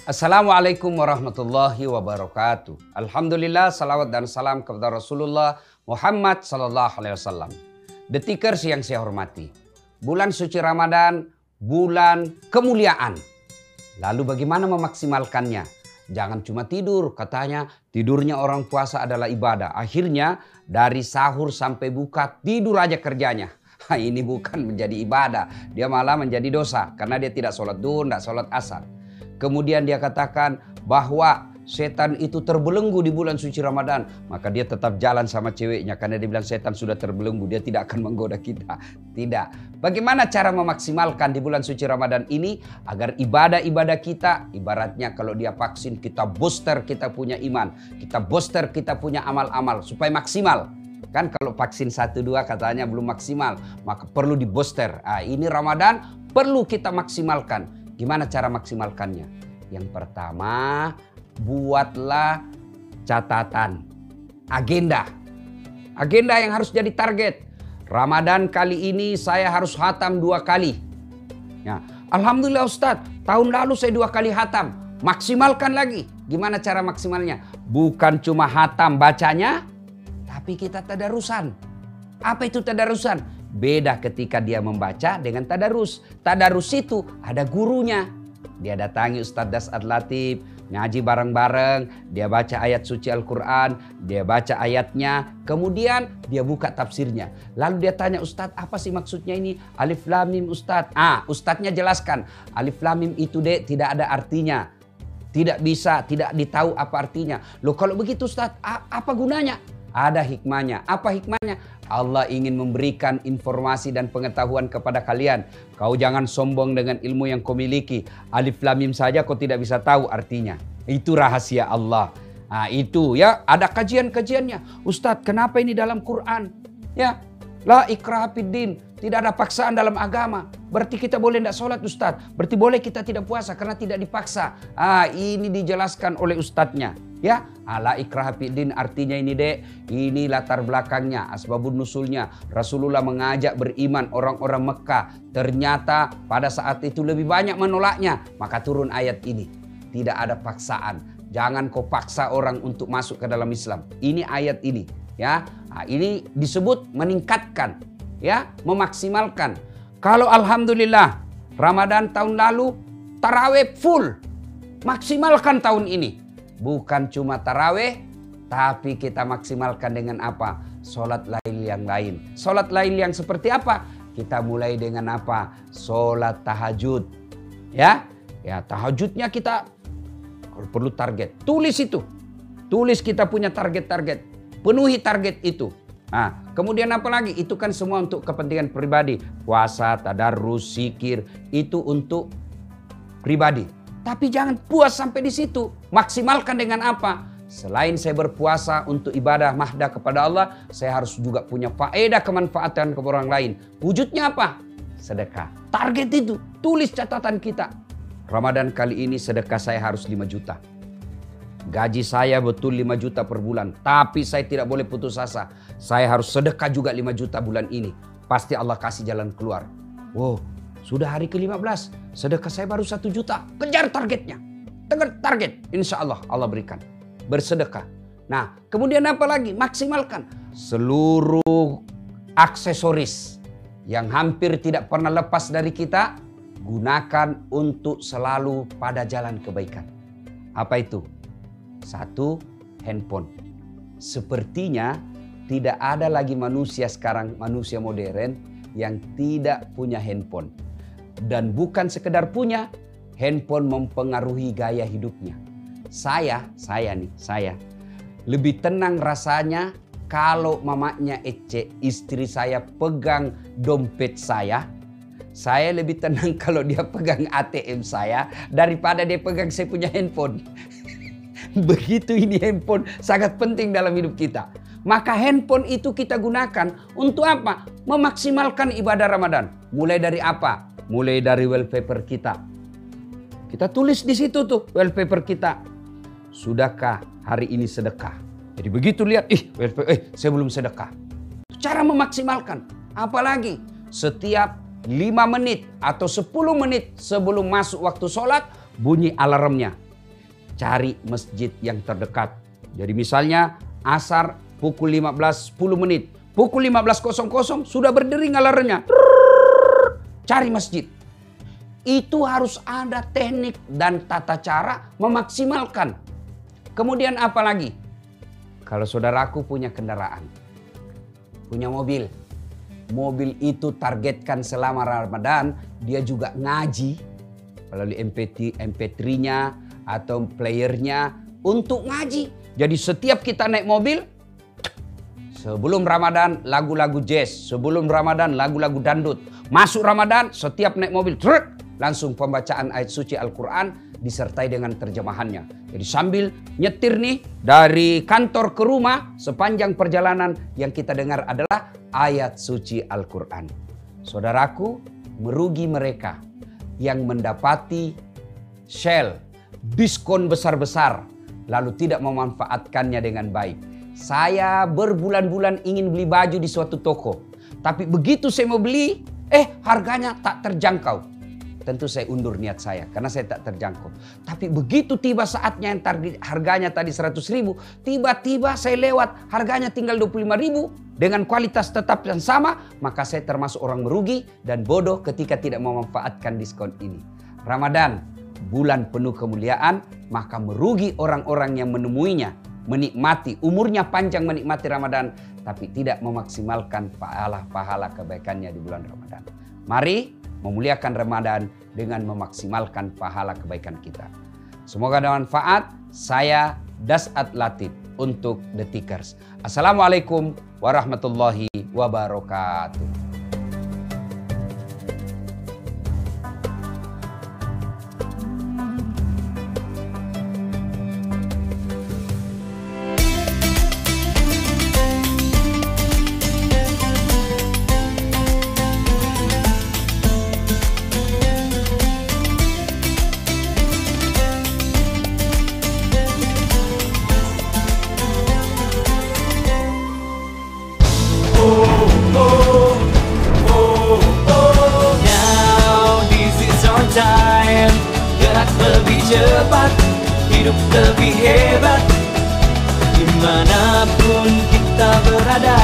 Assalamualaikum warahmatullahi wabarakatuh. Alhamdulillah, salawat dan salam kepada Rasulullah Muhammad sallallahu alaihi wasallam. Detikers yang saya hormati, bulan suci Ramadan, bulan kemuliaan. Lalu bagaimana memaksimalkannya? Jangan cuma tidur, katanya tidurnya orang puasa adalah ibadah. Akhirnya dari sahur sampai buka tidur aja kerjanya. Ini bukan menjadi ibadah, dia malah menjadi dosa karena dia tidak sholat duhur, tidak sholat asar. Kemudian dia katakan bahwa setan itu terbelenggu di bulan suci Ramadan. Maka dia tetap jalan sama ceweknya karena dia bilang setan sudah terbelenggu. Dia tidak akan menggoda kita. Tidak. Bagaimana cara memaksimalkan di bulan suci Ramadan ini agar ibadah-ibadah kita, ibaratnya kalau dia vaksin, kita booster kita punya iman. Kita booster kita punya amal-amal supaya maksimal. Kan kalau vaksin 1-2 katanya belum maksimal. Maka perlu di booster. Nah, ini Ramadan perlu kita maksimalkan. Gimana cara maksimalkannya? Yang pertama, buatlah catatan, agenda. Agenda yang harus jadi target. Ramadan kali ini saya harus hatam 2 kali. Ya. Alhamdulillah Ustadz, tahun lalu saya 2 kali hatam. Maksimalkan lagi. Gimana cara maksimalnya? Bukan cuma hatam bacanya, tapi kita tadarusan. Apa itu tadarusan? Beda ketika dia membaca dengan tadarus. Tadarus itu ada gurunya. Dia datangi Ustadz Das'ad Latif, ngaji bareng-bareng, dia baca ayat suci Al-Quran, dia baca ayatnya, kemudian dia buka tafsirnya. Lalu dia tanya, Ustadz apa sih maksudnya ini? Alif Lam Mim Ustadz. Ustadznya jelaskan, Alif Lam Mim itu dek tidak ada artinya. Tidak bisa, tidak ditahu apa artinya. Loh kalau begitu Ustadz, apa gunanya? Ada hikmahnya. Apa hikmahnya? Allah ingin memberikan informasi dan pengetahuan kepada kalian. Kau jangan sombong dengan ilmu yang kau miliki. Alif Lam Mim saja kau tidak bisa tahu artinya. Itu rahasia Allah. Nah, itu ya, ada kajian-kajiannya. Ustadz, kenapa ini dalam Quran? Ya, la ikraha fiddin. Tidak ada paksaan dalam agama. Berarti kita boleh tidak sholat Ustadz. Berarti boleh kita tidak puasa karena tidak dipaksa. Ini dijelaskan oleh ustadznya. Ya, ala ikraha fiddin artinya ini dek. Ini latar belakangnya, asbabun nusulnya. Rasulullah mengajak beriman orang-orang Mekah. Ternyata pada saat itu lebih banyak menolaknya. Maka turun ayat ini. Tidak ada paksaan. Jangan kau paksa orang untuk masuk ke dalam Islam. Ini ayat ini. Ya, ini disebut meningkatkan. Ya, memaksimalkan. Kalau alhamdulillah Ramadan tahun lalu tarawih full. Maksimalkan tahun ini. Bukan cuma tarawih, tapi kita maksimalkan dengan apa? Sholat lail yang lain. Sholat lail yang seperti apa? Kita mulai dengan apa? Sholat tahajud. Ya, tahajudnya kita kalau perlu target. Tulis itu. Tulis kita punya target-target. Penuhi target itu. Kemudian apa lagi? Itu kan semua untuk kepentingan pribadi. Puasa, tadarus, zikir, itu untuk pribadi. Tapi jangan puas sampai di situ. Maksimalkan dengan apa? Selain saya berpuasa untuk ibadah mahdah kepada Allah, saya harus juga punya faedah kemanfaatan kepada orang lain. Wujudnya apa? Sedekah. Target itu, tulis catatan kita. Ramadan kali ini sedekah saya harus 5 juta. Gaji saya betul 5 juta per bulan. Tapi saya tidak boleh putus asa. Saya harus sedekah juga 5 juta bulan ini. Pasti Allah kasih jalan keluar. Wow, sudah hari ke-15. Sedekah saya baru 1 juta. Kejar targetnya. Target. Insya Allah Allah berikan. Bersedekah. Nah, kemudian apa lagi? Maksimalkan. Seluruh aksesoris yang hampir tidak pernah lepas dari kita. Gunakan untuk selalu pada jalan kebaikan. Apa itu? 1, handphone. Sepertinya tidak ada lagi manusia sekarang, manusia modern yang tidak punya handphone. Dan bukan sekedar punya, handphone mempengaruhi gaya hidupnya. Saya lebih tenang rasanya kalau mamanya Ece, istri saya pegang dompet saya. Saya lebih tenang kalau dia pegang ATM saya daripada dia pegang saya punya handphone. Begitu ini handphone sangat penting dalam hidup kita. Maka handphone itu kita gunakan untuk apa? Memaksimalkan ibadah Ramadan. Mulai dari apa? Mulai dari wallpaper kita. Kita tulis di situ tuh wallpaper kita. Sudahkah hari ini sedekah? Jadi begitu lihat, saya belum sedekah. Cara memaksimalkan. Apalagi setiap 5 menit atau 10 menit sebelum masuk waktu sholat bunyi alarmnya. cari masjid yang terdekat. Jadi misalnya asar pukul 15.10 menit. Pukul 15.00 sudah berdering alarmnya. Cari masjid. Itu harus ada teknik dan tata cara memaksimalkan. Kemudian apa lagi? Kalau saudaraku punya kendaraan, punya mobil. Mobil itu targetkan selama Ramadan, dia juga ngaji melalui MP3-nya atau playernya untuk ngaji. Jadi setiap kita naik mobil, sebelum Ramadan lagu-lagu jazz, sebelum Ramadan lagu-lagu dangdut. Masuk Ramadan, setiap naik mobil, langsung pembacaan ayat suci Al-Quran disertai dengan terjemahannya. Jadi sambil nyetir nih dari kantor ke rumah, sepanjang perjalanan yang kita dengar adalah ayat suci Al-Quran. Saudaraku, merugi mereka yang mendapati Shell, diskon besar-besar, lalu tidak memanfaatkannya dengan baik. Saya berbulan-bulan ingin beli baju di suatu toko, tapi begitu saya mau beli, harganya tak terjangkau. Tentu saya undur niat saya karena saya tak terjangkau. Tapi begitu tiba saatnya yang harganya tadi 100.000, tiba-tiba saya lewat harganya tinggal 25.000 dengan kualitas tetap yang sama, maka saya termasuk orang merugi dan bodoh ketika tidak memanfaatkan diskon ini. Ramadan, bulan penuh kemuliaan, maka merugi orang-orang yang menemuinya, menikmati, umurnya panjang menikmati Ramadan, tapi tidak memaksimalkan pahala kebaikannya di bulan Ramadan. Mari memuliakan Ramadan dengan memaksimalkan pahala kebaikan kita. Semoga bermanfaat. Saya Das'at Latif untuk The Tickers. Assalamualaikum warahmatullahi wabarakatuh. Cepat, hidup lebih hebat, dimanapun kita berada.